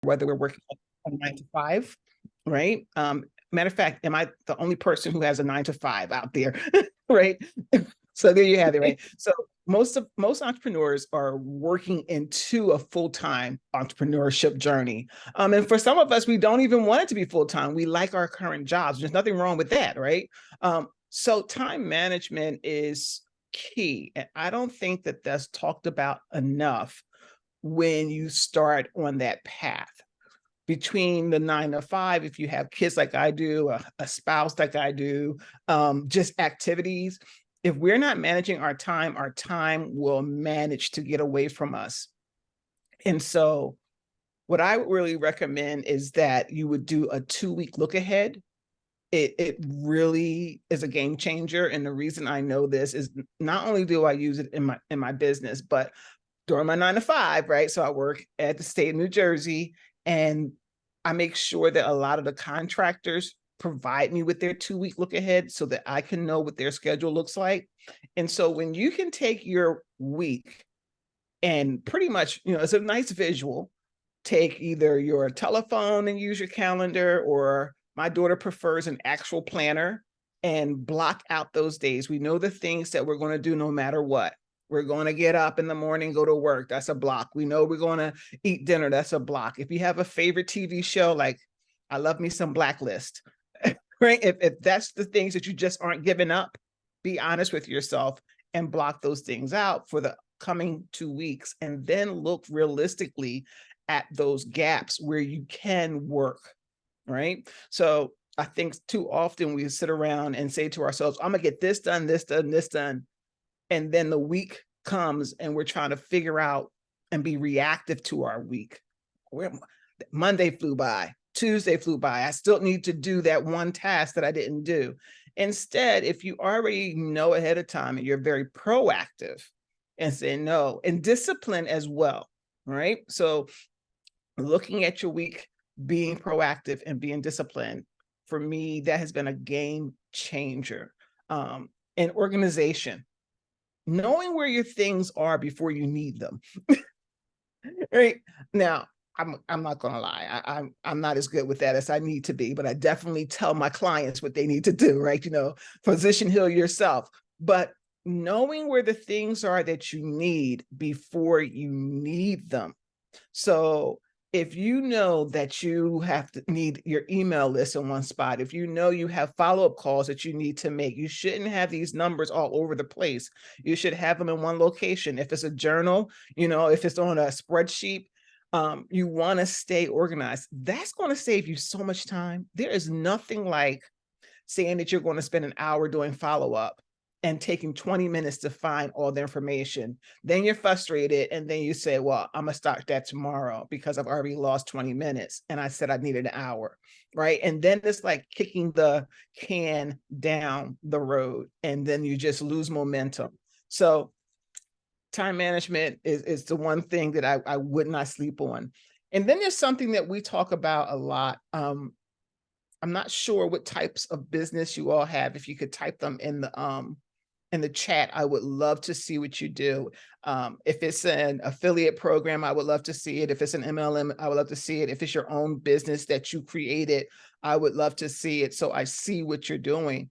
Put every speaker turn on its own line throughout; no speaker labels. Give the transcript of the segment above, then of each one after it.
whether we're working a 9 to 5, right? Matter of fact, am I the only person who has a 9 to 5 out there, right? So there you have it, right? So most entrepreneurs are working into a full-time entrepreneurship journey. And for some of us, we don't even want it to be full-time. We like our current jobs. There's nothing wrong with that, right? So time management is key. And I don't think that that's talked about enough when you start on that path. Between the 9 to 5, if you have kids like I do, a spouse like I do, just activities, if we're not managing our time will manage to get away from us. And so what I would really recommend is that you would do a 2-week look ahead. It really is a game changer. And the reason I know this is not only do I use it in my business, but during my 9 to 5, right? So I work at the state of New Jersey, and I make sure that a lot of the contractors provide me with their 2-week look ahead so that I can know what their schedule looks like. And so when you can take your week and pretty much, it's a nice visual, take either your telephone and use your calendar, or my daughter prefers an actual planner, and block out those days. We know the things that we're going to do no matter what. We're going to get up in the morning, go to work. That's a block. We know we're going to eat dinner. That's a block. If you have a favorite TV show, like I love me some Blacklist, right? If that's the things that you just aren't giving up, be honest with yourself and block those things out for the coming 2 weeks, and then look realistically at those gaps where you can work, right? So I think too often we sit around and say to ourselves, I'm gonna get this done, this done, this done. And then the week comes and we're trying to figure out and be reactive to our week. Monday flew by, Tuesday flew by. I still need to do that one task that I didn't do. Instead, if you already know ahead of time and you're very proactive and say no, and discipline as well, right? So looking at your week, being proactive and being disciplined, for me, that has been a game changer. And organization, knowing where your things are before you need them. Right now, I'm not gonna lie, I'm not as good with that as I need to be, but I definitely tell my clients what they need to do, right? Physician heal yourself. But knowing where the things are that you need before you need them. So if you know that you have to need your email list in one spot, if you know you have follow-up calls that you need to make, you shouldn't have these numbers all over the place. You should have them in one location. If it's a journal, if it's on a spreadsheet, you want to stay organized. That's going to save you so much time. There is nothing like saying that you're going to spend an hour doing follow-up and taking 20 minutes to find all the information. Then you're frustrated, and then you say, well, I'm gonna start that tomorrow because I've already lost 20 minutes and I said I needed an hour, right? And then it's like kicking the can down the road, and then you just lose momentum. So time management is the one thing that I would not sleep on. And then there's something that we talk about a lot. I'm not sure what types of business you all have. If you could type them in the chat, I would love to see what you do. If it's an affiliate program, I would love to see it. If it's an MLM, I would love to see it. If it's your own business that you created, I would love to see it. So I see what you're doing.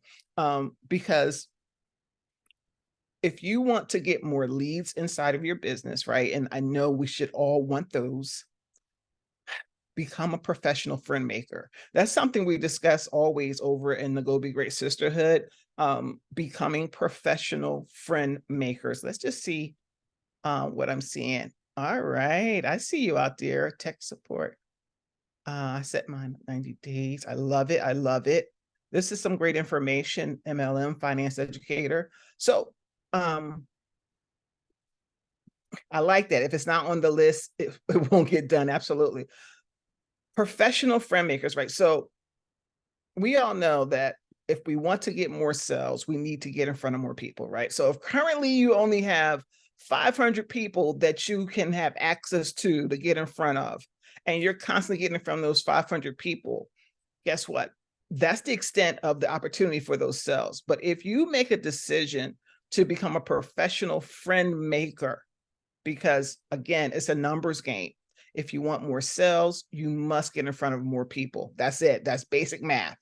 Because if you want to get more leads inside of your business, right? And I know we should all want those. Become a professional friend maker. That's something we discuss always over in the Go Be Great Sisterhood, becoming professional friend makers. Let's just see what I'm seeing. All right, I see you out there, tech support. I set mine 90 days. I love it. I love it. This is some great information, MLM, finance educator. So I like that. If it's not on the list, it won't get done. Absolutely. Professional friend makers, right? So we all know that if we want to get more sales, we need to get in front of more people, right? So if currently you only have 500 people that you can have access to get in front of, and you're constantly getting in front of those 500 people, guess what? That's the extent of the opportunity for those sales. But if you make a decision to become a professional friend maker, because again, it's a numbers game. If you want more sales, you must get in front of more people. That's it. That's basic math.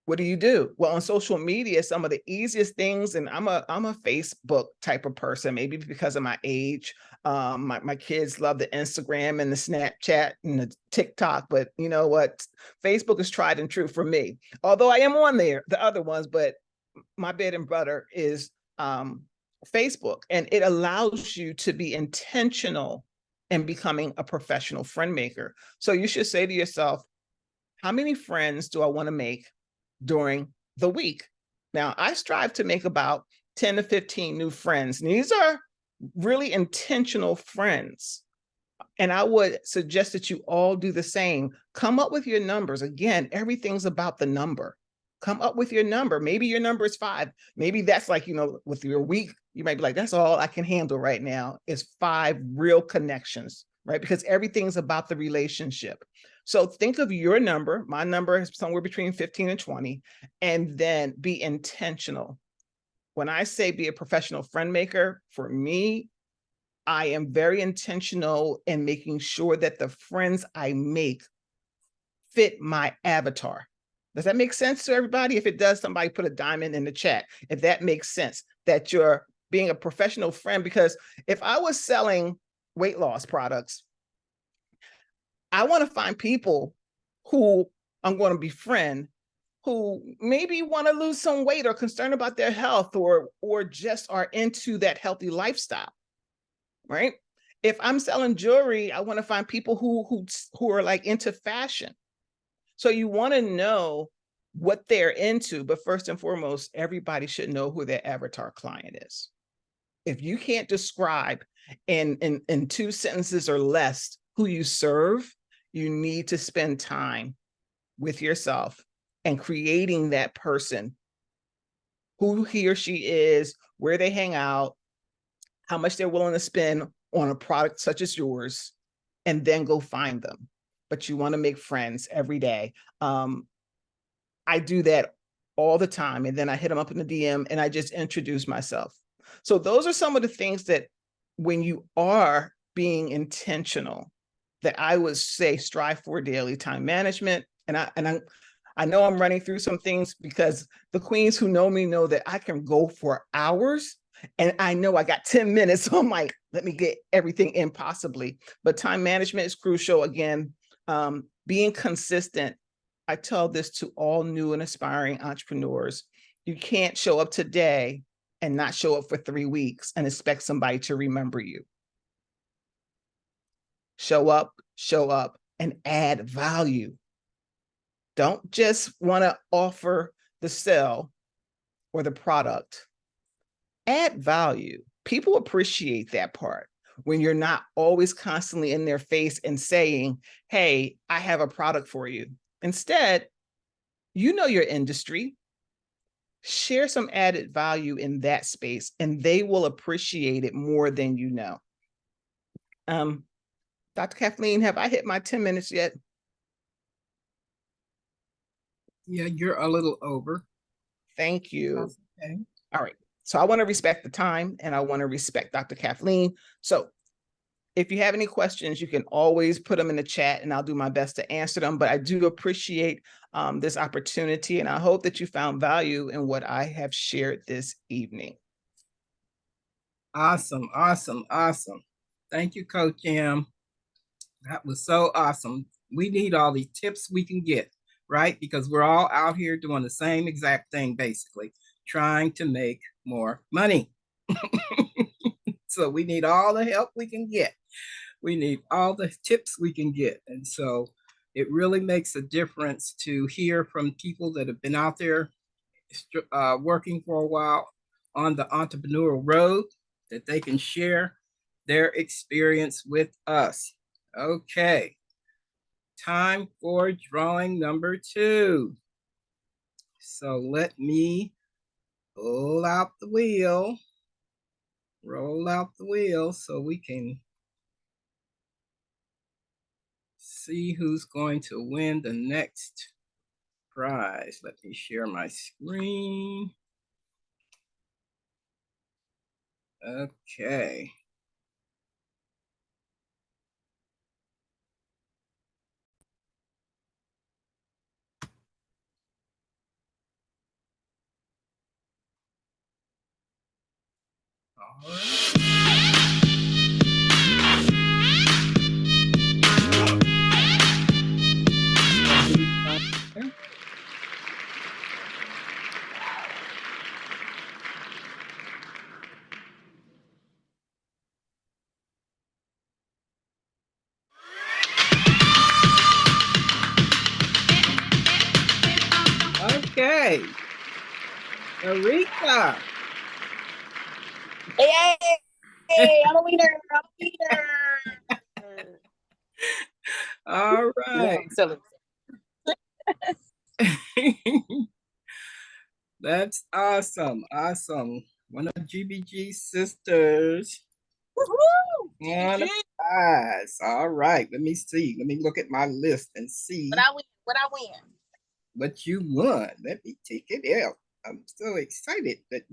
What do you do? Well, on social media, some of the easiest things, and I'm a Facebook type of person, maybe because of my age. My kids love the Instagram and the Snapchat and the TikTok, but you know what? Facebook is tried and true for me. Although I am on there, the other ones, but my bread and butter is Facebook, and it allows you to be intentional in becoming a professional friend maker. So you should say to yourself, how many friends do I want to make during the week? Now, I strive to make about 10 to 15 new friends. And these are really intentional friends. And I would suggest that you all do the same. Come up with your numbers. Again, everything's about the number. Come up with your number. Maybe your number is 5. Maybe that's like, with your week, you might be like, that's all I can handle right now is 5 real connections, right? Because everything's about the relationship. So think of your number. My number is somewhere between 15 and 20, and then be intentional. When I say be a professional friend maker, for me, I am very intentional in making sure that the friends I make fit my avatar. Does that make sense to everybody? If it does, somebody put a diamond in the chat. If that makes sense, that you're being a professional friend, because if I was selling weight loss products, I want to find people who I'm going to befriend who maybe want to lose some weight or concerned about their health or just are into that healthy lifestyle, right? If I'm selling jewelry, I want to find people who are like into fashion. So you want to know what they're into, but first and foremost, everybody should know who their avatar client is. If you can't describe in 2 sentences or less who you serve, you need to spend time with yourself and creating that person, who he or she is, where they hang out, how much they're willing to spend on a product such as yours, and then go find them. But you want to make friends every day. I do that all the time. And then I hit them up in the DM and I just introduce myself. So those are some of the things that when you are being intentional, that I would say strive for daily: time management. I know I'm running through some things because the queens who know me know that I can go for hours, and I know I got 10 minutes. So I'm like, let me get everything in possibly. But time management is crucial. Again, being consistent. I tell this to all new and aspiring entrepreneurs. You can't show up today and not show up for 3 weeks and expect somebody to remember you. Show up, and add value. Don't just want to offer the sell or the product. Add value. People appreciate that part when you're not always constantly in their face and saying, hey, I have a product for you. Instead, you know your industry. Share some added value in that space, and they will appreciate it more than you know. Dr. Kathleen, have I hit my 10 minutes yet?
Yeah, you're a little over.
Thank you.
That's okay.
All right. So I want to respect the time and I want to respect Dr. Kathleen. So if you have any questions, you can always put them in the chat and I'll do my best to answer them. But I do appreciate this opportunity, and I hope that you found value in what I have shared this evening.
Awesome, awesome, awesome. Thank you, Coach M. That was so awesome. We need all the tips we can get, right? Because we're all out here doing the same exact thing, basically, trying to make more money. So we need all the help we can get. We need all the tips we can get. And so it really makes a difference to hear from people that have been out there working for a while on the entrepreneurial road, that they can share their experience with us. Okay, time for drawing number 2. So let me pull out the wheel, roll out the wheel so we can see who's going to win the next prize. Let me share my screen. Okay. All right. Okay. Eureka.
Hey, I'm a winner. I'm a winner.
All
Yeah,
right.
I'm so
That's awesome. Awesome. One of GBG's sisters.
woohoo!
One
GG.
prize. All right. Let me see. Let me look at my list and see
What I win? What I win?
what you won. Let me take it out. I'm so excited that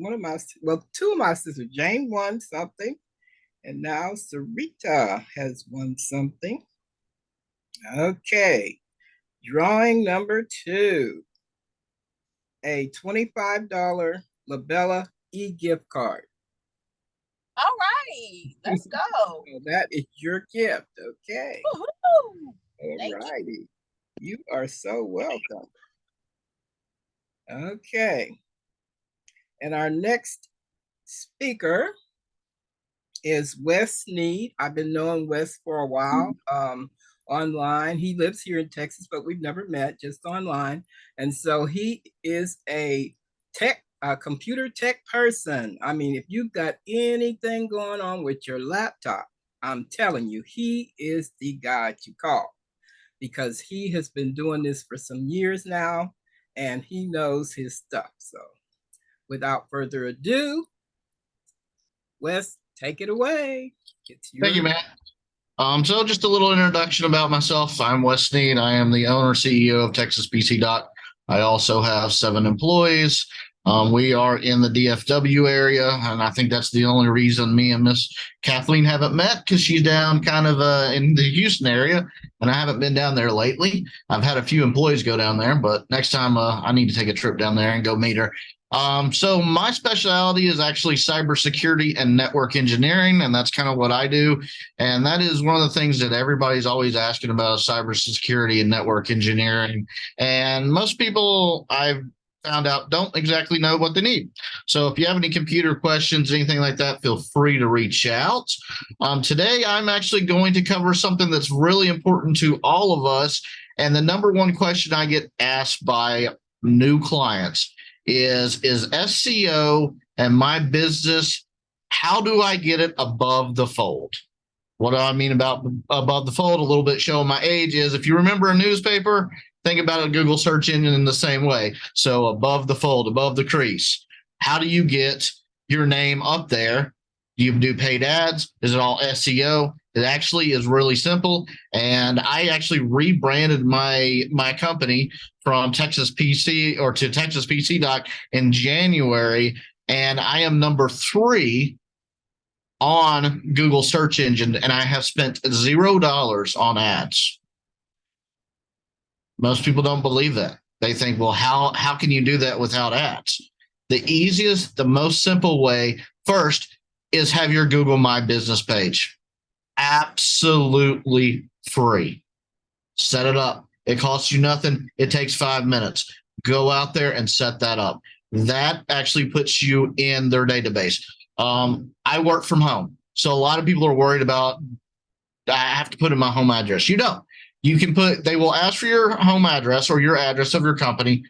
two of my sisters, Jane won something, and now Sarita has won something. Okay. Drawing number 2, a $25 Labella e-gift card.
All right, let's go.
So that is your gift. Okay.
Woohoo!
All
Thank you.
righty. You are so welcome. Okay. And our next speaker is Wes Sneed. I've been knowing Wes for a while online. He lives here in Texas, but we've never met, just online. And so he is a computer tech person. I mean, if you've got anything going on with your laptop, I'm telling you, he is the guy to call because he has been doing this for some years now and he knows his stuff. So without further ado, Wes, take it away.
Thank you, Matt. So just a little introduction about myself. I'm Wes Sneed. I am the owner CEO of Texas PC Doc. I also have 7 employees. We are in the DFW area, and I think that's the only reason me and Miss Kathleen haven't met because she's down kind of in the Houston area, and I haven't been down there lately. I've had a few employees go down there, but next time I need to take a trip down there and go meet her. So my specialty is actually cybersecurity and network engineering, and that's kind of what I do. And that is one of the things that everybody's always asking about, cybersecurity and network engineering. And most people I've found out don't exactly know what they need. So if you have any computer questions, anything like that, feel free to reach out. Today, I'm actually going to cover something that's really important to all of us. And the number one question I get asked by new clients is SEO and my business, how do I get it above the fold? What do I mean about above the fold? A little bit showing my age is, if you remember a newspaper, think about a Google search engine in the same way. So above the fold, above the crease. How do you get your name up there? Do you do paid ads? Is it all SEO? It actually is really simple. And I actually rebranded my company from Texas PC to Texas PC Doc in January. And I am number 3 on Google search engine, and I have spent $0 on ads. Most people don't believe that. They think, well, how can you do that without ads? The easiest, the most simple way first is have your Google My Business page. Absolutely free. Set it up. It costs you nothing. It takes 5 minutes. Go out there and set that up. That actually puts you in their database. I work from home. So a lot of people are worried about, I have to put in my home address. You don't. You can they will ask for your home address or your address of your company.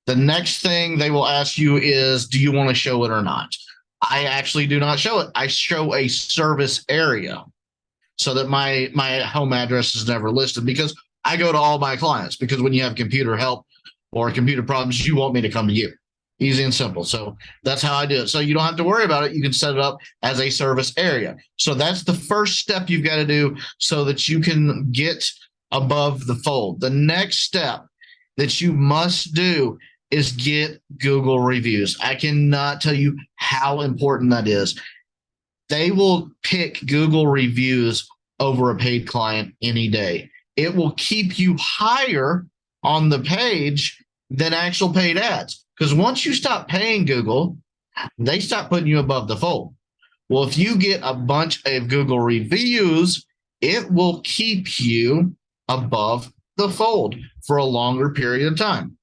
The next thing they will ask you is, do you want to show it or not? I actually do not show it. I show a service area so that my home address is never listed, because I go to all my clients, because when you have computer help or computer problems, you want me to come to you. Easy and simple. So that's how I do it. So you don't have to worry about it. You can set it up as a service area. So that's the first step you've got to do so that you can get above the fold. The next step that you must do is get Google reviews. I cannot tell you how important that is. They will pick Google reviews over a paid client any day. It will keep you higher on the page than actual paid ads. Because once you stop paying Google, they stop putting you above the fold. Well, if you get a bunch of Google reviews, it will keep you above the fold for a longer period of time.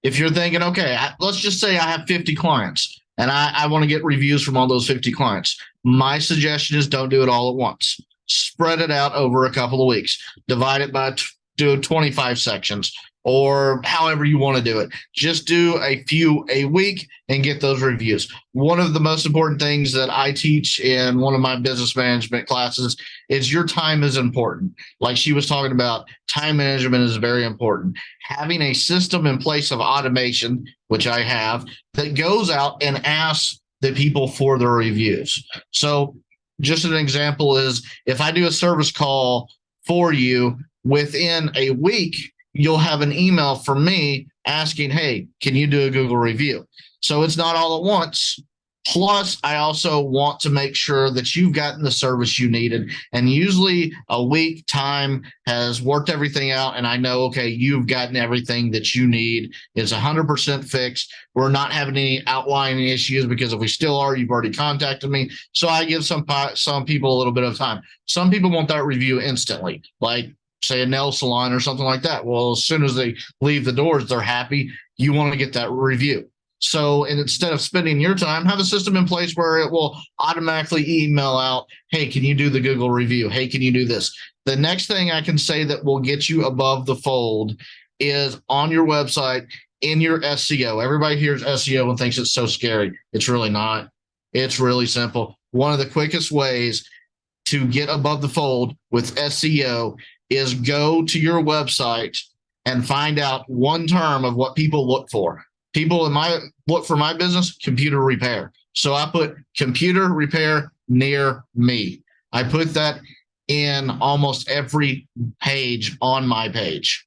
If you're thinking, okay, let's just say I have 50 clients and I want to get reviews from all those 50 clients. My suggestion is don't do it all at once. Spread it out over a couple of weeks. Divide it by do 25 sections or however you want to do it. Just do a few a week and get those reviews. One of the most important things that I teach in one of my business management classes is your time is important. Like she was talking about, time management is very important. Having a system in place of automation, which I have, that goes out and asks the people for their reviews. So just an example is if I do a service call for you, within a week, you'll have an email from me asking, hey, can you do a Google review? So it's not all at once. Plus, I also want to make sure that you've gotten the service you needed. And usually a week time has worked everything out. And I know, okay, you've gotten everything that you need. It's 100% fixed. We're not having any outlying issues because if we still are, you've already contacted me. So I give some people a little bit of time. Some people want that review instantly, like say a nail salon or something like that. Well, as soon as they leave the doors, they're happy. You want to get that review. So, and instead of spending your time, have a system in place where it will automatically email out, hey, can you do the Google review? Hey, can you do this? The next thing I can say that will get you above the fold is on your website in your SEO. Everybody hears SEO and thinks it's so scary. It's really not. It's really simple. One of the quickest ways to get above the fold with SEO is go to your website and find out one term of what people look for. People in my look for my business, computer repair. So I put computer repair near me. I put that in almost every page on my page.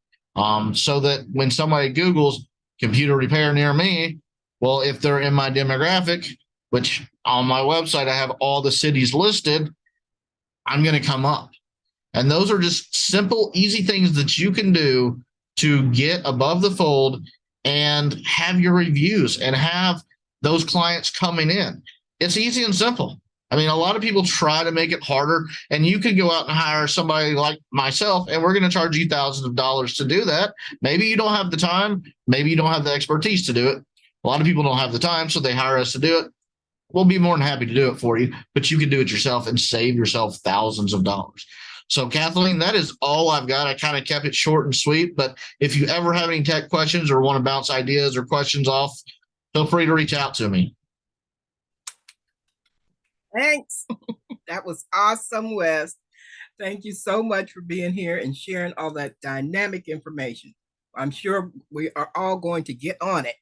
So that when somebody Googles computer repair near me, well, if they're in my demographic, which on my website I have all the cities listed, I'm going to come up. And those are just simple, easy things that you can do to get above the fold and have your reviews and have those clients coming in. It's easy and simple. I mean, a lot of people try to make it harder, and you could go out and hire somebody like myself, and we're going to charge you thousands of dollars to do that. Maybe you don't have the time. Maybe you don't have the expertise to do it. A lot of people don't have the time, so they hire us to do it. We'll be more than happy to do it for you, but you can do it yourself and save yourself thousands of dollars. So, Kathleen, that is all I've got. I kind of kept it short and sweet, but if you ever have any tech questions or want to bounce ideas or questions off, feel free to reach out to me.
Thanks. That was awesome, Wes. Thank you so much for being here and sharing all that dynamic information. I'm sure we are all going to get on it.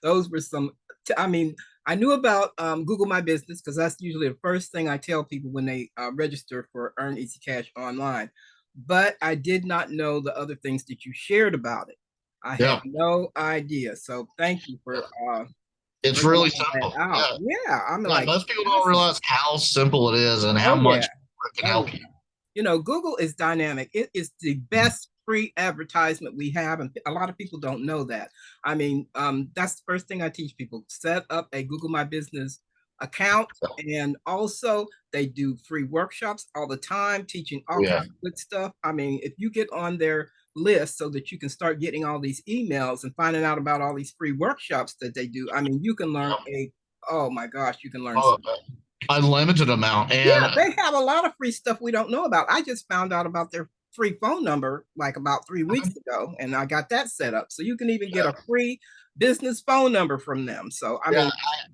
Those were some, I mean, I knew about Google My Business because that's usually the first thing I tell people when they register for Earn Easy Cash online. But I did not know the other things that you shared about it. I had no idea. So thank you for
it's really simple.
Yeah, I'm like,
most people don't realize how simple it is and how much it can help you.
You know, Google is dynamic. It is the best free advertisement we have, and a lot of people don't know that. I mean, that's the first thing I teach people: set up a Google My Business account, and also they do free workshops all the time, teaching all kinds of good stuff. I mean, if you get on their list so that you can start getting all these emails and finding out about all these free workshops that they do, I mean, you can learn oh my gosh, you can learn
unlimited amount. And
yeah, they have a lot of free stuff we don't know about. I just found out about their free phone number like about 3 weeks ago, and I got that set up. So you can even get a free business phone number from them. So I mean,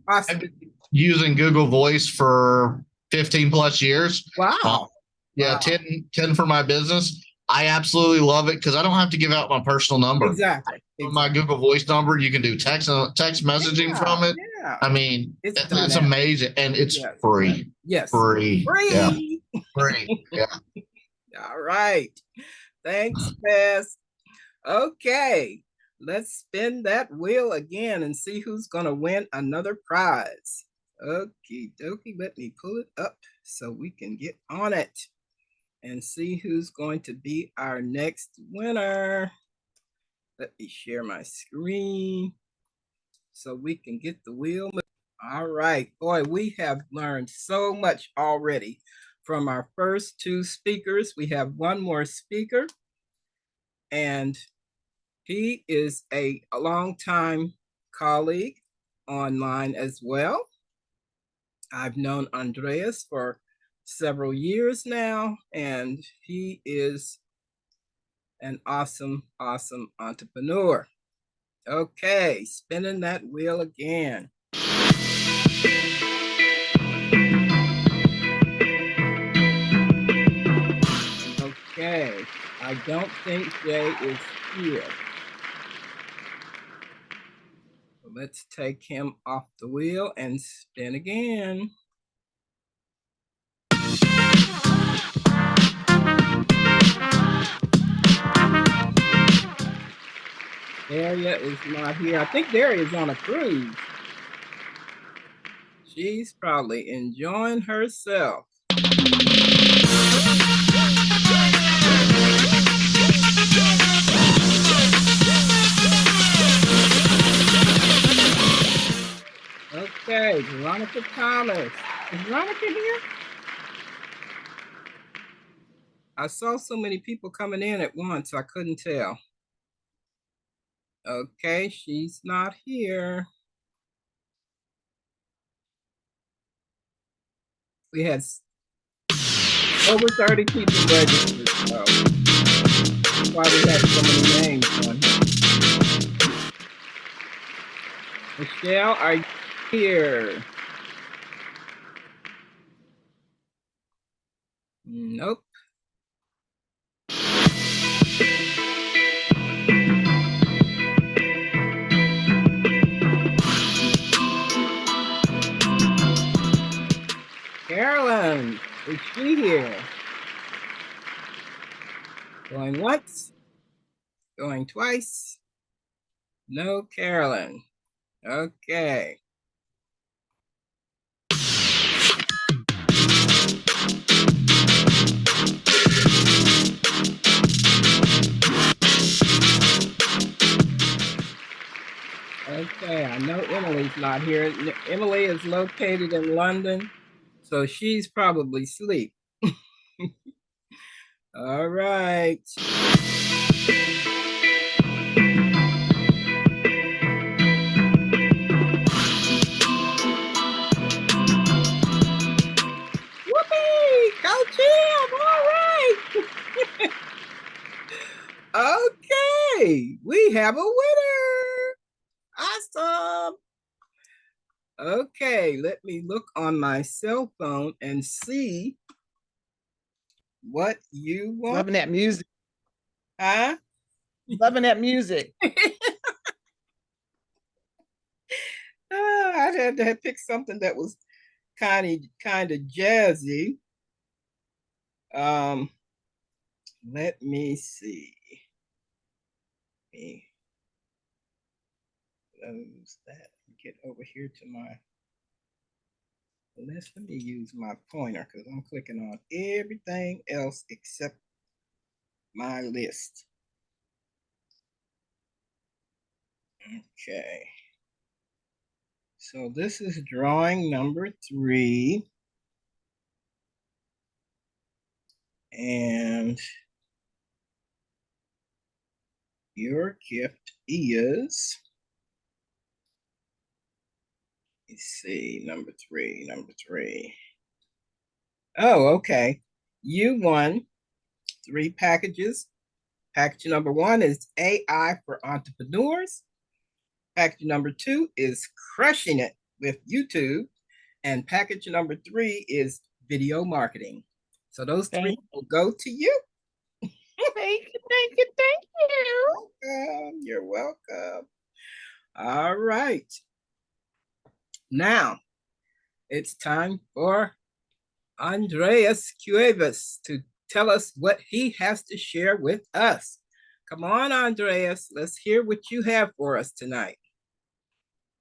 awesome.
I've been using Google Voice for 15 plus years.
Wow.
Wow. 10 for my business. I absolutely love it because I don't have to give out my personal number.
Exactly.
My Google Voice number, you can do text messaging from it.
Yeah.
I mean, it's amazing, and it's free.
Yes.
Free.
Free.
Yeah. Free. Yeah.
All right. Thanks, Bess. Okay. Let's spin that wheel again and see who's going to win another prize. Okie dokie. Let me pull it up so we can get on it and see who's going to be our next winner. Let me share my screen so we can get the wheel. All right, boy, we have learned so much already from our first two speakers. We have one more speaker, and he is a longtime colleague online as well. I've known Andreas for several years now, and he is an awesome, awesome entrepreneur. Okay, spinning that wheel again. Okay, I don't think Jay is here. So let's take him off the wheel and spin again. Daria is not here. I think Daria is on a cruise. She's probably enjoying herself. Okay, Veronica Thomas. Is Veronica here? I saw so many people coming in at once, I couldn't tell. Okay, she's not here. We had over 30 people registered, so that's why we have so many names on here. Michelle, are you here? Nope. Carolyn, is she here? Going once, going twice. No Carolyn. Okay. Okay, I know Emily's not here. Emily is located in London, so she's probably asleep. All right. Whoopee! Coach Jim! All right. Okay, we have a winner. Awesome. Okay, let me look on my cell phone and see what you want.
Loving that music.
Huh?
Loving that music.
I had to pick something that was kind of jazzy. Let me see. Close that and get over here to my list. Let me use my pointer because I'm clicking on everything else except my list. Okay. So this is drawing number 3. And your gift is, let's see, number three. Oh, okay. You won 3 packages. Package number 1 is AI for Entrepreneurs. Package number 2 is Crushing It with YouTube. And package number 3 is Video Marketing. So those 3 will go to you.
Thank you.
You're welcome. All right. Now, it's time for Andreas Cuevas to tell us what he has to share with us. Come on, Andreas. Let's hear what you have for us tonight.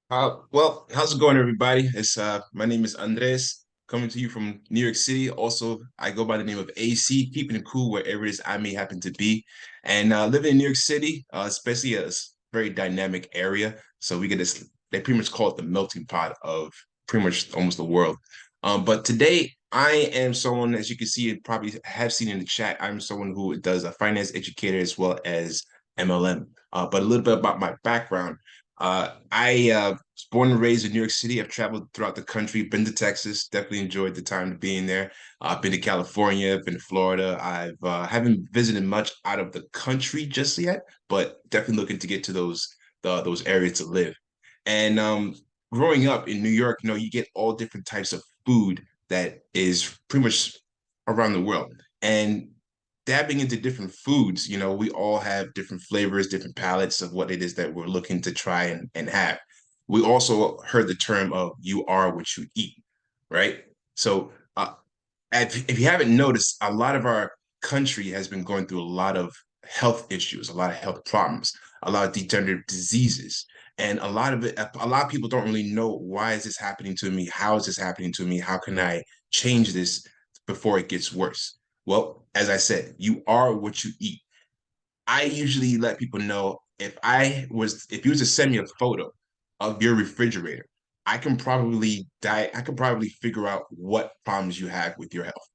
Well, how's it going, everybody? It's my name is Andres, coming to you from New York City. Also, I go by the name of AC, keeping it cool wherever it is I may happen to be. And living in New York City, especially a very dynamic area, so we get this they pretty much call it the melting pot of pretty much almost the world. But today I am someone, as you can see, and probably have seen in the chat, I'm someone who does a finance educator as well as MLM. But a little bit about my background. I was born and raised in New York City. I've traveled throughout the country, been to Texas, definitely enjoyed the time being there. I've been to California, been to Florida. I've haven't visited much out of the country just yet, but definitely looking to get to those areas to live. And growing up in New York, you get all different types of food that is pretty much around the world. And dabbing into different foods, we all have different flavors, different palettes of what it is that we're looking to try and have. We also heard the term of you are what you eat, right? So if you haven't noticed, a lot of our country has been going through a lot of health issues, a lot of health problems, a lot of degenerative diseases. And a lot of people don't really know, why is this happening to me? How is this happening to me? How can I change this before it gets worse? Well, as I said, you are what you eat. I usually let people know, if you was to send me a photo of your refrigerator, I can probably figure out what problems you have with your health.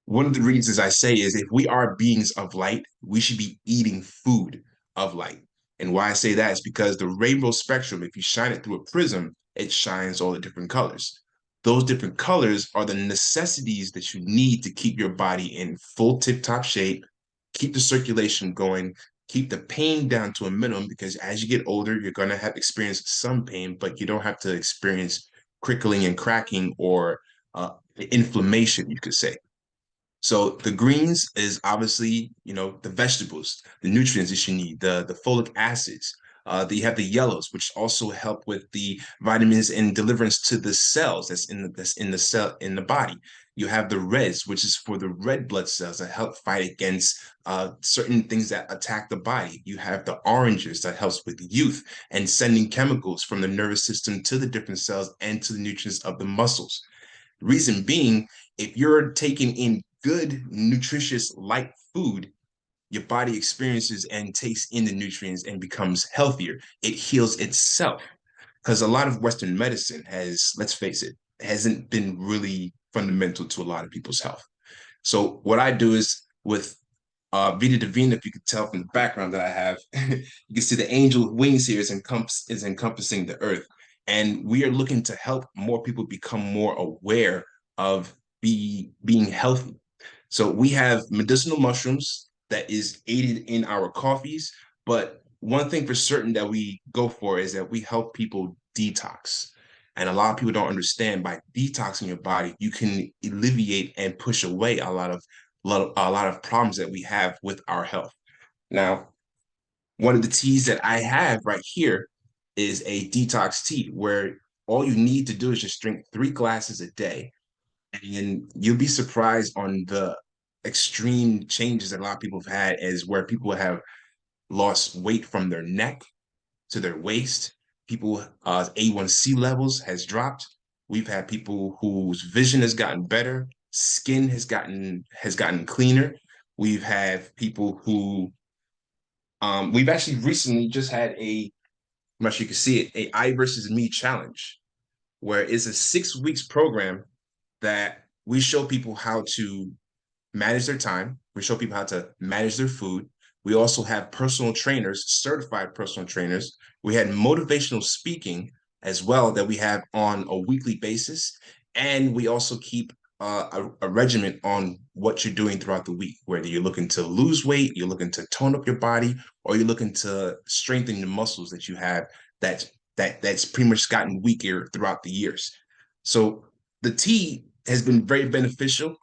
One of the reasons I say is, if we are beings of light, we should be eating food of light. And why I say that is because the rainbow spectrum, if you shine it through a prism, it shines all the different colors. Those different colors are the necessities that you need to keep your body in full tip-top shape, keep the circulation going, keep the pain down to a minimum, because as you get older, you're going to have experienced some pain, but you don't have to experience crickling and cracking or inflammation, you could say. So the greens is obviously, the vegetables, the nutrients that you need, the folic acids. You have the yellows, which also help with the vitamins and deliverance to the cells that's in the body. You have the reds, which is for the red blood cells that help fight against certain things that attack the body. You have the oranges that helps with youth and sending chemicals from the nervous system to the different cells and to the nutrients of the muscles. Reason being, if you're taking in good, nutritious, light food, your body experiences and takes in the nutrients and becomes healthier. It heals itself. Because a lot of Western medicine let's face it, hasn't been really fundamental to a lot of people's health. So what I do is, with Vita Divina, if you could tell from the background that I have, you can see the angel with wings here is encompassing the earth. And we are looking to help more people become more aware of being healthy. So we have medicinal mushrooms that is aided in our coffees. But one thing for certain that we go for is that we help people detox. And a lot of people don't understand, by detoxing your body, you can alleviate and push away a lot of problems that we have with our health. Now, one of the teas that I have right here is a detox tea, where all you need to do is just drink 3 glasses a day, and you'll be surprised on the extreme changes that a lot of people have had, is where people have lost weight from their neck to their waist. People, A1C levels has dropped. We've had people whose vision has gotten better, skin has gotten cleaner. We've had people who we've actually recently just had I'm not sure you can see it, a I versus me challenge, where it's a 6 weeks program that we show people how to manage their time. We show people how to manage their food. We also have personal trainers, certified personal trainers. We had motivational speaking as well that we have on a weekly basis. And we also keep a regimen on what you're doing throughout the week, whether you're looking to lose weight, you're looking to tone up your body, or you're looking to strengthen the muscles that you have that's pretty much gotten weaker throughout the years. So the tea has been very beneficial.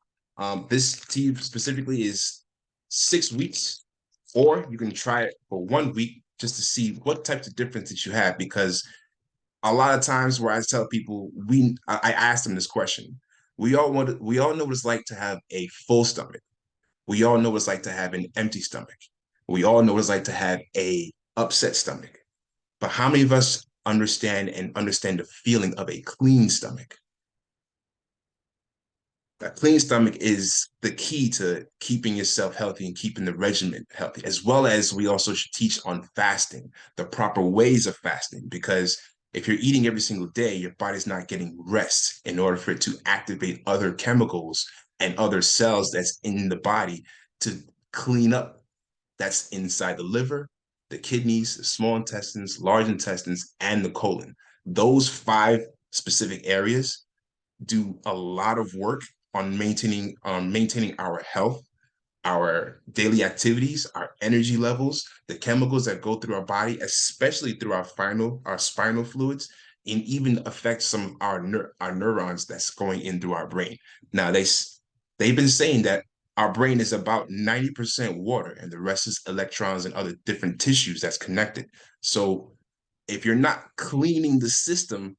This tea specifically is 6 weeks, or you can try it for 1 week just to see what types of difference that you have. Because a lot of times where I tell people, I ask them this question. We all know what it's like to have a full stomach. We all know what it's like to have an empty stomach. We all know what it's like to have a upset stomach. But how many of us understand the feeling of a clean stomach? A clean stomach is the key to keeping yourself healthy and keeping the regimen healthy, as well as we also should teach on fasting, the proper ways of fasting, because if you're eating every single day, your body's not getting rest in order for it to activate other chemicals and other cells that's in the body to clean up that's inside the liver, the kidneys, the small intestines, large intestines, and the colon. Those five specific areas do a lot of work on maintaining our health, our daily activities, our energy levels, the chemicals that go through our body, especially through our spinal fluids, and even affect some of our neurons that's going in through our brain. Now they've been saying that our brain is about 90% water and the rest is electrons and other different tissues that's connected. So if you're not cleaning the system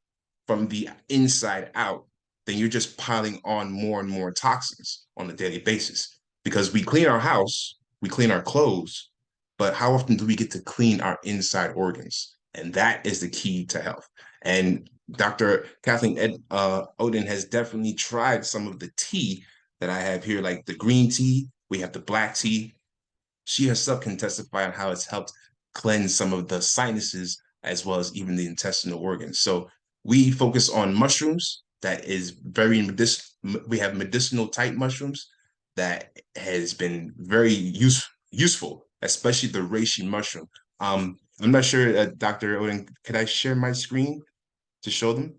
from the inside out, then you're just piling on more and more toxins on a daily basis. Because we clean our house, we clean our clothes, but how often do we get to clean our inside organs? And that is the key to health. And Dr. Kathleen Odin has definitely tried some of the tea that I have here, like the green tea, we have the black tea. She herself can testify on how it's helped cleanse some of the sinuses as well as even the intestinal organs. So we focus on mushrooms that is very we have medicinal type mushrooms that has been very useful, especially the reishi mushroom. I'm not sure, Dr. Odin, could I share my screen to show them?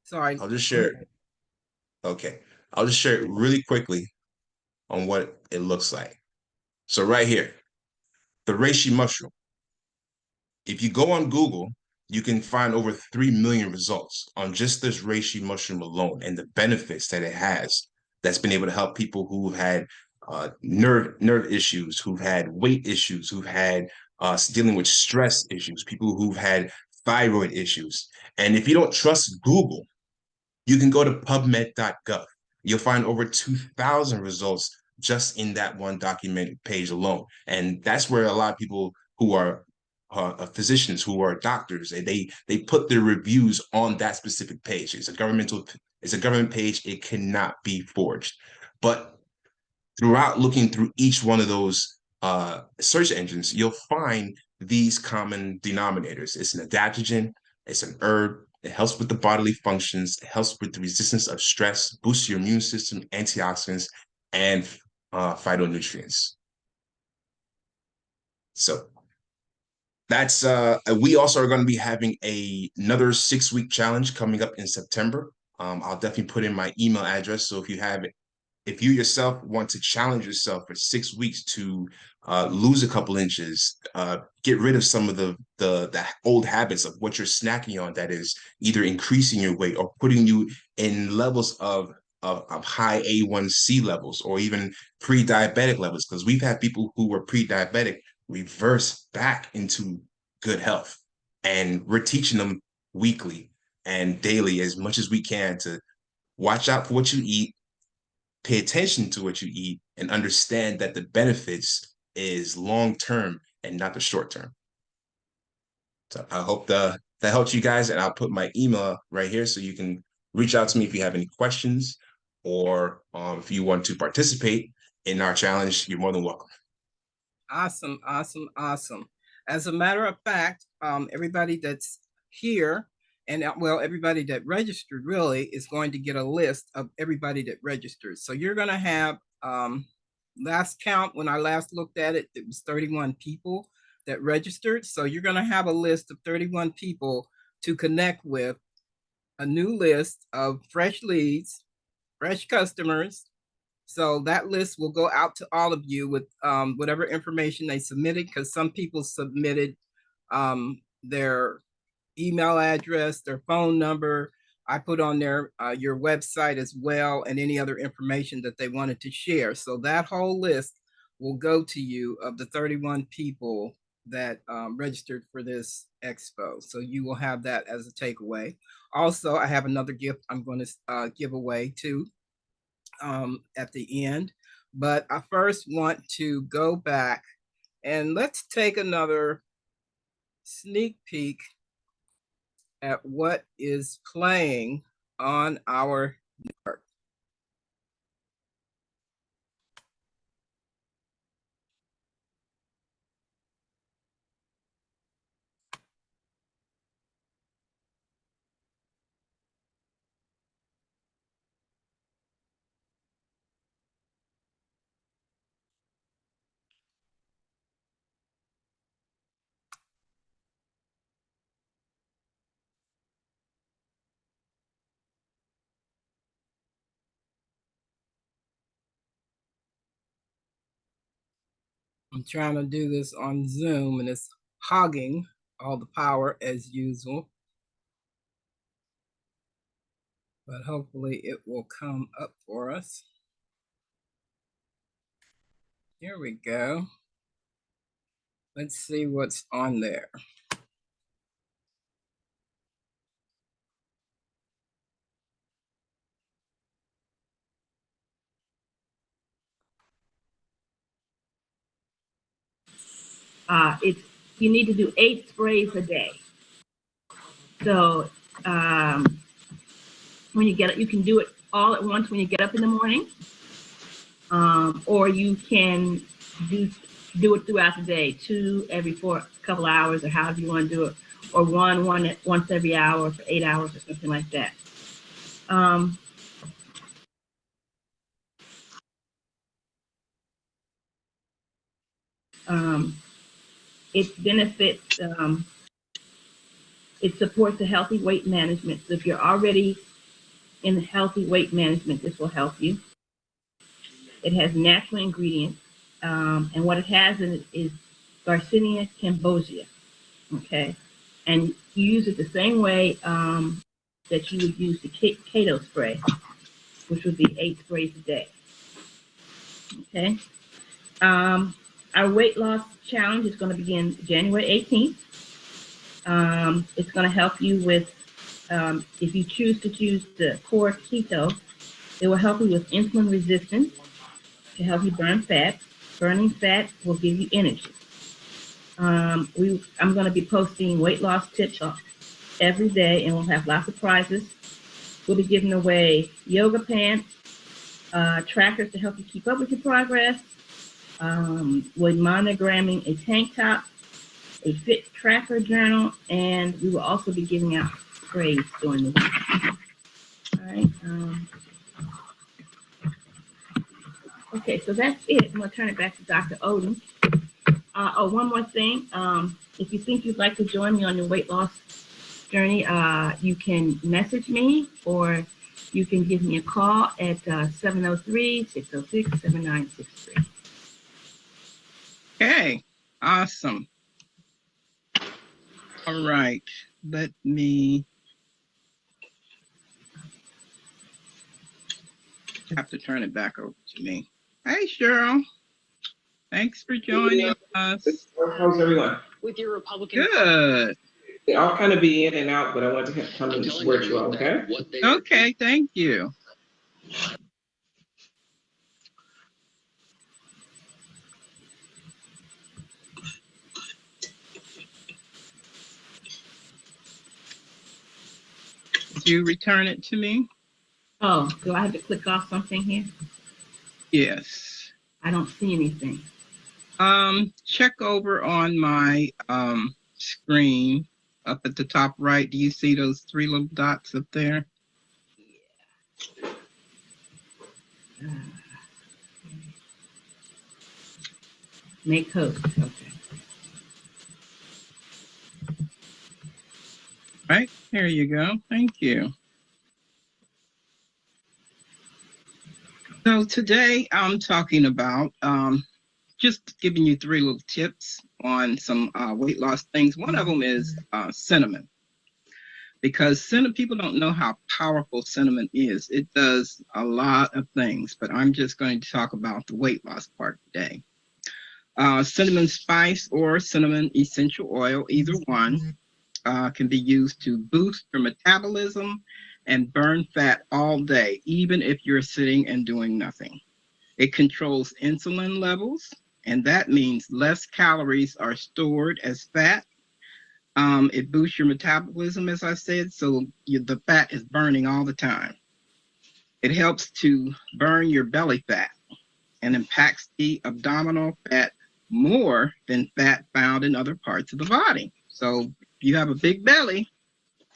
Sorry.
I'll just share it. Okay. I'll just share it really quickly on what it looks like. So right here, the reishi mushroom. If you go on Google, you can find over 3 million results on just this reishi mushroom alone and the benefits that it has that's been able to help people who've had nerve issues, who've had weight issues, who've had dealing with stress issues, people who've had thyroid issues. And if you don't trust Google, you can go to pubmed.gov. You'll find over 2,000 results just in that one document page alone. And that's where a lot of people who are physicians, who are doctors, they put their reviews on that specific page. It's a government page. It cannot be forged. But throughout looking through each one of those search engines, you'll find these common denominators. It's an adaptogen, it's an herb, it helps with the bodily functions, it helps with the resistance of stress, boosts your immune system, antioxidants, and phytonutrients. So that's we also are going to be having another 6-week challenge coming up in September. I'll definitely put in my email address. So if you yourself want to challenge yourself for 6 weeks to lose a couple inches, get rid of some of the old habits of what you're snacking on that is either increasing your weight or putting you in levels of high A1C levels or even pre-diabetic levels, because we've had people who were pre-diabetic reverse back into good health. And we're teaching them weekly and daily as much as we can to watch out for what you eat, pay attention to what you eat, and understand that the benefits is long term and not the short term. So I hope that helps you guys, and I'll put my email right here so you can reach out to me if you have any questions or if you want to participate in our challenge. You're more than welcome.
Awesome, awesome, awesome. As a matter of fact, everybody that's here and well, everybody that registered really is going to get a list of everybody that registered. So you're going to have last count, when I last looked at it, it was 31 people that registered. So you're going to have a list of 31 people to connect with, a new list of fresh leads, fresh customers. So that list will go out to all of you with whatever information they submitted, because some people submitted their email address, their phone number. I put on there your website as well, and any other information that they wanted to share. So that whole list will go to you of the 31 people that registered for this expo. So you will have that as a takeaway. Also, I have another gift I'm going to give away too at the end. But I first want to go back and let's take another sneak peek at what is playing on our network. I'm trying to do this on Zoom and it's hogging all the power as usual. But hopefully it will come up for us. Here we go. Let's see what's on there.
It's you need to do 8 sprays a day. So when you get it, you can do it all at once when you get up in the morning, or you can do it throughout the day, 2 every couple hours, or however you want to do it, or one once every hour for 8 hours or something like that. It benefits, it supports a healthy weight management. So if you're already in healthy weight management, this will help you. It has natural ingredients, and what it has in it is Garcinia cambogia, okay? And you use it the same way that you would use the keto spray, which would be 8 sprays a day, okay? Our weight loss challenge is going to begin January 18th. It's going to help you with, if you choose to choose the core keto, it will help you with insulin resistance to help you burn fat. Burning fat will give you energy. I'm going to be posting weight loss tips every day, and we'll have lots of prizes. We'll be giving away yoga pants, trackers to help you keep up with your progress. We're monogramming a tank top, a fit tracker journal, and we will also be giving out sprays during the week. All right. Okay, so that's it. I'm going to turn it back to Dr. Oden. One more thing. If you think you'd like to join me on your weight loss journey, you can message me or you can give me a call at 703-606-7963.
Okay, awesome. All right, let me have to turn it back over to me. Hey, Cheryl. Thanks for joining us.
How's everyone?
With your Republican.
Good.
I'll kind of be in and out, but I want to come and support you all, okay?
Okay, thank you. Did you return it to me?
Oh, do I have to click off something here?
Yes.
I don't see anything.
Check over on my screen up at the top right. Do you see those 3 little dots up there?
Make host. Okay.
Right, here you go. Thank you. So today I'm talking about just giving you 3 little tips on some weight loss things. One of them is cinnamon, because people don't know how powerful cinnamon is. It does a lot of things, but I'm just going to talk about the weight loss part today. Cinnamon spice or cinnamon essential oil, either one, can be used to boost your metabolism and burn fat all day, even if you're sitting and doing nothing. It controls insulin levels, and that means less calories are stored as fat. It boosts your metabolism, as I said, so the fat is burning all the time. It helps to burn your belly fat and impacts the abdominal fat more than fat found in other parts of the body. So if you have a big belly,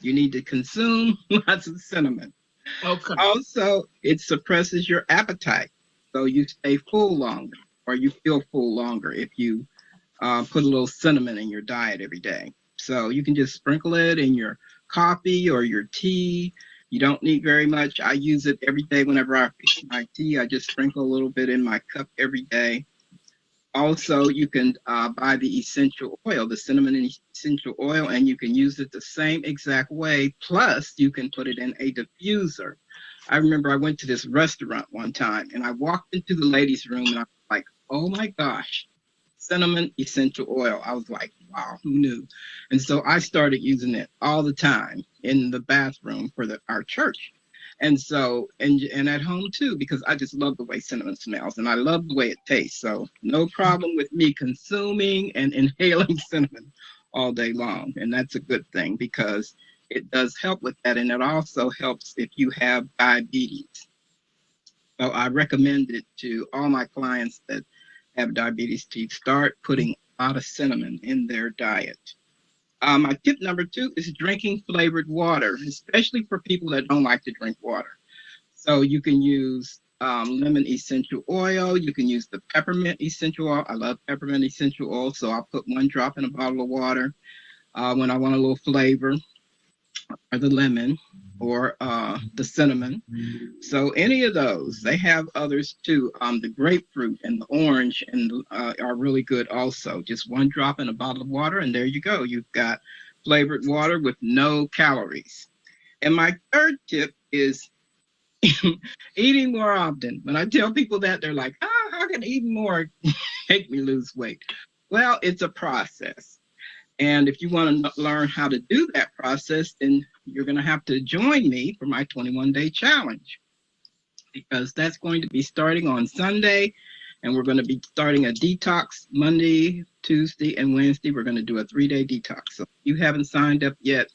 you need to consume lots of cinnamon.
Okay.
Also, it suppresses your appetite, so you stay full longer, or you feel full longer if you put a little cinnamon in your diet every day. So you can just sprinkle it in your coffee or your tea. You don't need very much. I use it every day whenever I fix my tea. I just sprinkle a little bit in my cup every day. Also, you can buy the essential oil, the cinnamon essential oil, and you can use it the same exact way. Plus, you can put it in a diffuser. I remember I went to this restaurant one time and I walked into the ladies' room and I was like, oh my gosh, cinnamon essential oil. I was like, wow, who knew? And so I started using it all the time in the bathroom for our church. And so, and at home too, because I just love the way cinnamon smells and I love the way it tastes. So no problem with me consuming and inhaling cinnamon all day long. And that's a good thing because it does help with that. And it also helps if you have diabetes. So I recommend it to all my clients that have diabetes to start putting a lot of cinnamon in their diet. My tip number 2 is drinking flavored water, especially for people that don't like to drink water. So you can use lemon essential oil. You can use the peppermint essential oil. I love peppermint essential oil, so I'll put 1 drop in a bottle of water when I want a little flavor, or the lemon, or the cinnamon. So any of those, they have others too. The grapefruit and the orange and are really good also. Just 1 drop in a bottle of water, and there you go. You've got flavored water with no calories. And my 3rd tip is eating more often. When I tell people that, they're like, "Oh, how can eating more make me lose weight?" Well, it's a process. And if you want to learn how to do that process, then you're going to have to join me for my 21-day challenge, because that's going to be starting on Sunday. And we're going to be starting a detox Monday, Tuesday, and Wednesday. We're going to do a 3-day detox. So if you haven't signed up yet,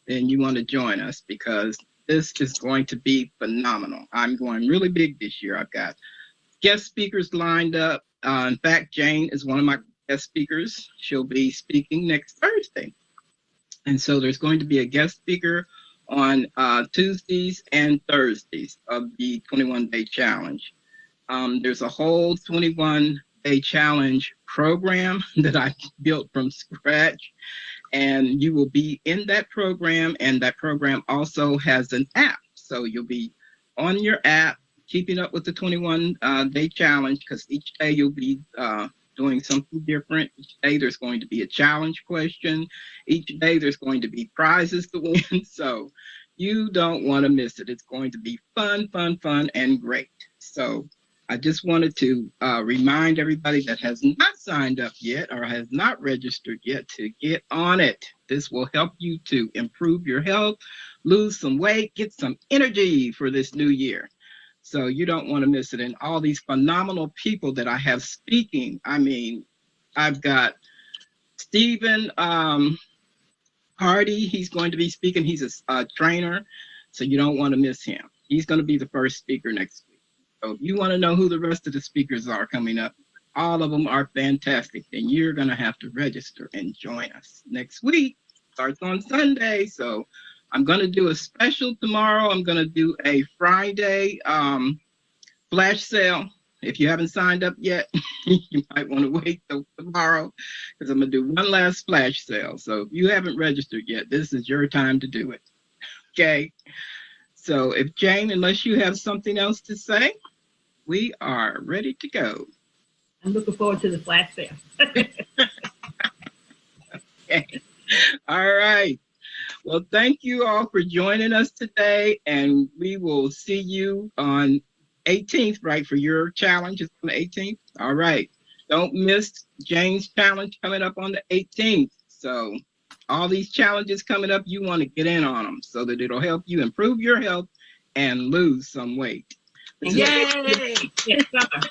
then you want to join us, because this is going to be phenomenal. I'm going really big this year. I've got guest speakers lined up. In fact, Jane is one of my guest speakers. She'll be speaking next Thursday. And so there's going to be a guest speaker on Tuesdays and Thursdays of the 21-day challenge. There's a whole 21-day challenge program that I built from scratch, and you will be in that program, and that program also has an app. So you'll be on your app keeping up with the 21-day challenge, because each day you'll be doing something different. Each day there's going to be a challenge question. Each day there's going to be prizes to win. So you don't want to miss it. It's going to be fun, fun, fun, and great. So I just wanted to remind everybody that has not signed up yet or has not registered yet to get on it. This will help you to improve your health, lose some weight, get some energy for this new year. So you don't want to miss it. And all these phenomenal people that I have speaking. I mean, I've got Stephen Hardy. He's going to be speaking. He's a trainer, so you don't want to miss him. He's going to be the first speaker next week. So if you want to know who the rest of the speakers are coming up, all of them are fantastic. And you're going to have to register and join us next week. Starts on Sunday. So I'm going to do a special tomorrow. I'm going to do a Friday flash sale. If you haven't signed up yet, you might want to wait till tomorrow, because I'm going to do one last flash sale. So if you haven't registered yet, this is your time to do it. Okay. So if Jane, unless you have something else to say, we are ready to go.
I'm looking forward to the flash sale.
Okay. All right. Well, thank you all for joining us today, and we will see you on 18th, right, for your challenge. It's on the 18th. All right. Don't miss Jane's challenge coming up on the 18th. So all these challenges coming up, you want to get in on them so that it'll help you improve your health and lose some weight.
Yay! Next summer.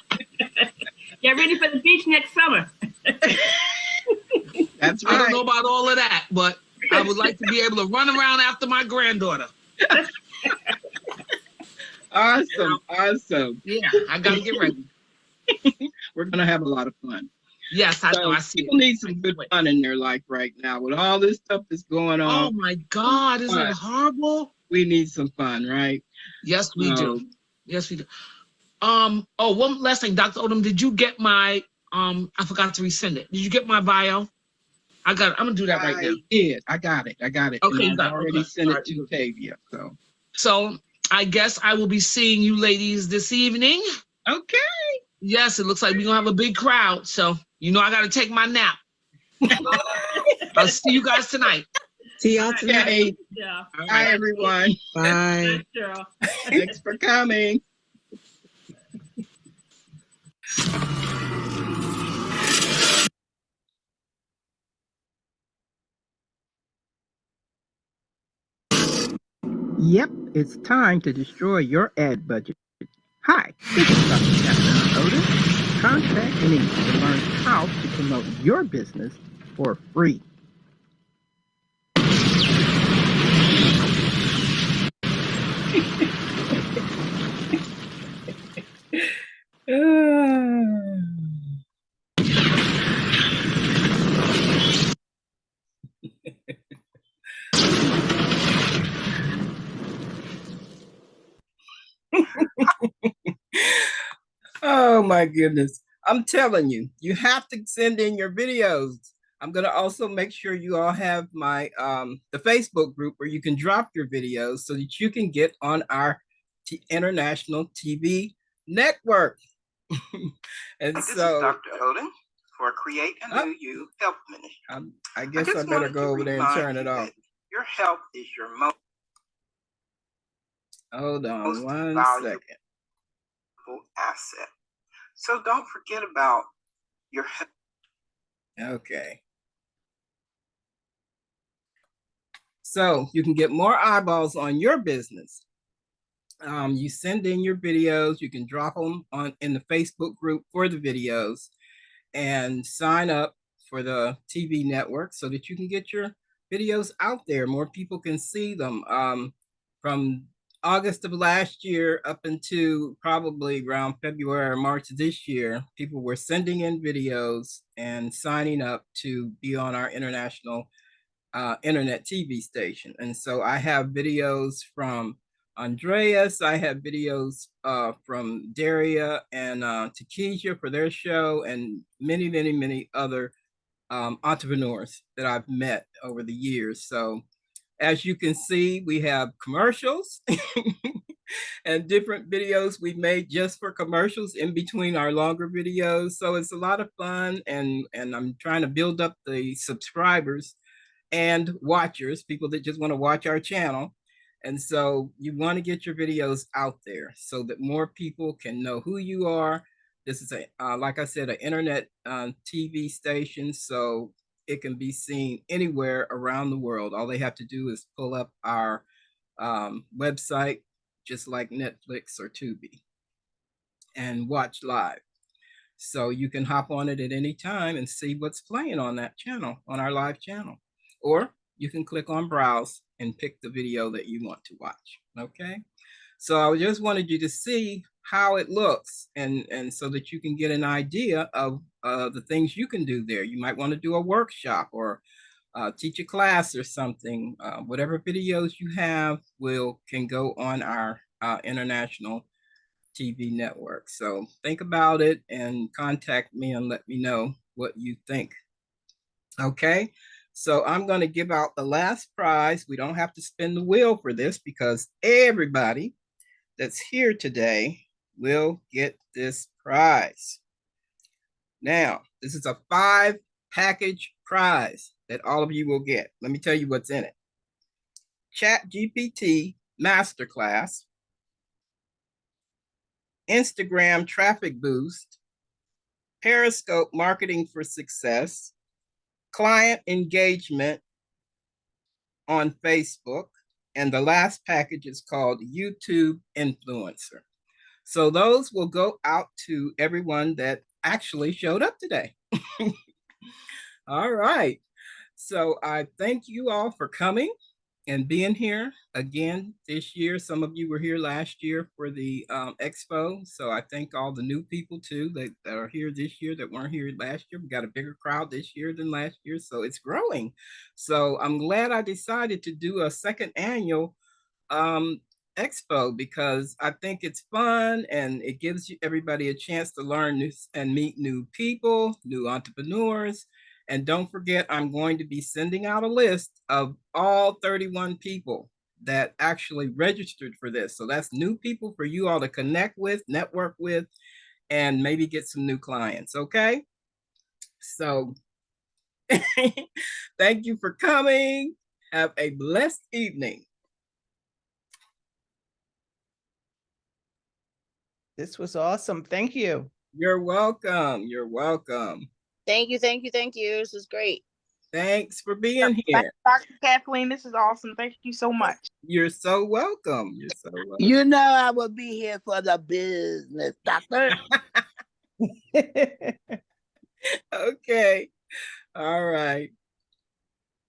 Get ready for the beach next summer.
That's
I don't
right.
know about all of that, but I would like to be able to run around after my granddaughter.
Awesome. Awesome.
Yeah, I got to get ready.
We're going to have a lot of fun.
Yes, I know.
So
I see
people
it.
need some good fun in their life right now. With all this stuff that's going on,
Oh my God, isn't it horrible?
we need some fun, right?
Yes, we
So,
do. Yes, we do. Oh, one last thing, Dr. Odom, did you get my I forgot to resend it. Did you get my bio? I'm gonna do that right now.
I did. I got it.
Okay,
and
you
I've
got it.
already
Okay.
sent
All
it
right,
to
good.
Tavia.
So I guess I will be seeing you ladies this evening.
Okay.
Yes, it looks like we're gonna have a big crowd. So I gotta take my nap. I'll see you guys tonight.
See y'all tonight.
Okay.
Yeah.
Bye, everyone.
Bye.
Cheryl.
Thanks for coming. Yep, it's time to destroy your ad budget. Hi, this is Dr. Kathleen Otis. Contact me to learn how to promote your business for free. Oh my goodness. I'm telling you, you have to send in your videos. I'm going to also make sure you all have my the Facebook group where you can drop your videos so that you can get on our international TV network. And
This
so
is Dr. Odin for Create a New You Health Ministry.
I guess I better go over there and turn it off.
Your health is your most
Hold on one
valuable
second.
asset. So don't forget about your health.
Okay. So you can get more eyeballs on your business. You send in your videos, you can drop them in the Facebook group for the videos and sign up for the TV network so that you can get your videos out there. More people can see them. From August of last year up into probably around February or March of this year, people were sending in videos and signing up to be on our international internet TV station. And so I have videos from Andreas, I have videos from Daria and Takesha for their show, and many, many, many other entrepreneurs that I've met over the years. So as you can see, we have commercials and different videos we've made just for commercials in between our longer videos. So it's a lot of fun, and I'm trying to build up the subscribers and watchers, people that just want to watch our channel. And so you want to get your videos out there so that more people can know who you are. This is like I said, an internet TV station, so it can be seen anywhere around the world. All they have to do is pull up our website, just like Netflix or Tubi, and watch live. So you can hop on it at any time and see what's playing on that channel, on our live channel. Or you can click on browse and pick the video that you want to watch. Okay. So I just wanted you to see how it looks, and so that you can get an idea of the things you can do there. You might want to do a workshop or teach a class or something. Whatever videos you have can go on our international TV network. So think about it and contact me and let me know what you think. Okay. So I'm going to give out the last prize. We don't have to spin the wheel for this because everybody that's here today will get this prize. Now, this is a 5-package prize that all of you will get. Let me tell you what's in it. ChatGPT Masterclass, Instagram Traffic Boost, Periscope Marketing for Success, Client Engagement on Facebook, and the last package is called YouTube Influencer. So those will go out to everyone that actually showed up today. All right. So I thank you all for coming and being here again this year. Some of you were here last year for the Expo. So I thank all the new people too that are here this year that weren't here last year. We got a bigger crowd this year than last year. So it's growing. So I'm glad I decided to do a second annual Expo because I think it's fun and it gives you everybody a chance to learn new and meet new people, new entrepreneurs. And don't forget, I'm going to be sending out a list of all 31 people that actually registered for this. So that's new people for you all to connect with, network with, and maybe get some new clients. Okay. So thank you for coming. Have a blessed evening.
This was awesome. Thank you.
You're welcome. You're welcome.
Thank you, thank you, thank you. This was great.
Thanks for being here.
Dr. Kathleen, this is awesome. Thank you so much.
You're so welcome. You're so welcome.
You know I will be here for the business, doctor.
Okay. All right.